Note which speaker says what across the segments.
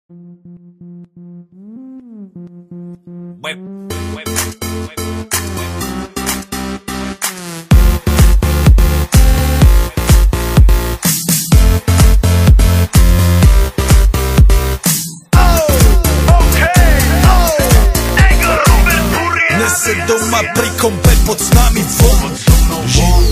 Speaker 1: Nese doma pri kompe pod s nami von.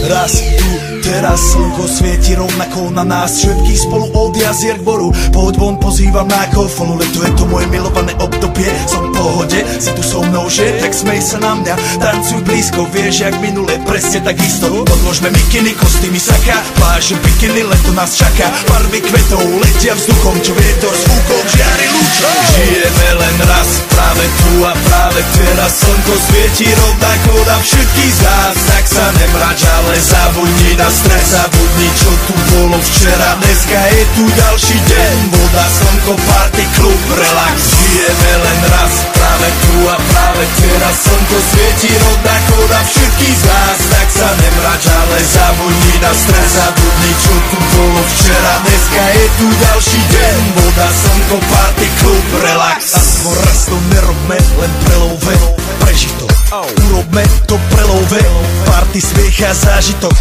Speaker 1: Raz tu, teraz slnko svieti rovnako na nás všetkých spolu od jazier k boru. Poď von, pozývam na kofonu, leto je to moje milované obdobie. Som v pohode, si tu so mnou, že? Tak smej sa na mňa, tancuj blízko, vieš jak minule, presne tak isto. Odložme mikiny, kostýmy saka, pláže bikiny, leto nás čaká. Farby kvetov letia vzduchom, čo vietor s fúkom žiari lúčom. Žijeme len raz, práve tu a práve teraz slnko svieti rovnako na všetkých z nás. Tak sa nemrač, ale zabudni na stres, zabudni čo tu bolo včera. Dneska je tu ďalší deň, voda, slnko, party, klub, relax. Žijeme len raz, práve tu a práve teraz slnko svieti rovnako na všetkých z nás. Tak sa nemrač, ale zabudni na stres, zabudni čo tu bolo včera. Dneska je tu ďalší deň, voda, slnko, party, klub, relax. Aspoň raz to nerobme, len prelove, preži to. Urobme to prelove, party, smiech a zážitok.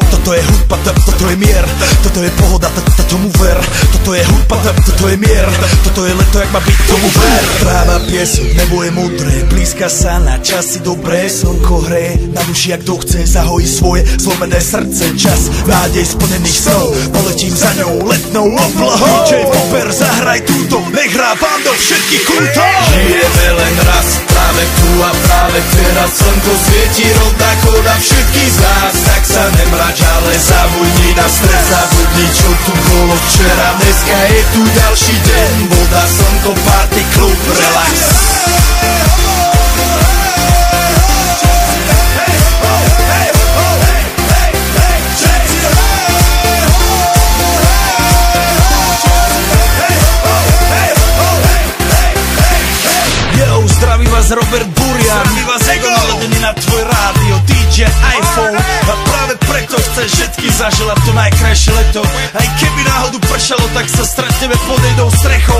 Speaker 1: Toto je hudba, toto je mier, toto je pohoda, tomu ver. Toto je hudba, toto je mier, toto je leto, jak má byť, tomu ver. Tráva, piesok, nebo je modré, blízka sa na časy dobré. Slnko hreje na duši, jak to chce, zahojí svoje zlomené srdce. Čas nádej splnených snov, poletím za ňou letnou oblohou. DJ Popper, zahraj túto, nech hrá vám do všetkých kútov. Žijeme len raz, práve tu a práve teraz slnko svieti rovnako na všetkých z nás. Tak sa nemrač, ale zabudni na stres, zabudni čo tu bolo včera. Dneska je tu ďalší deň, voda, slnko, party, klub, relax. Zdraví vás Robert Burian, zdraví vás Ego, naladený na tvoj rádio, DJ iPhone. A práve preto chceš všetky zaželať to najkrajšie leto. Aj keby náhodu pršalo, tak sa stretneme pod jednou strechou.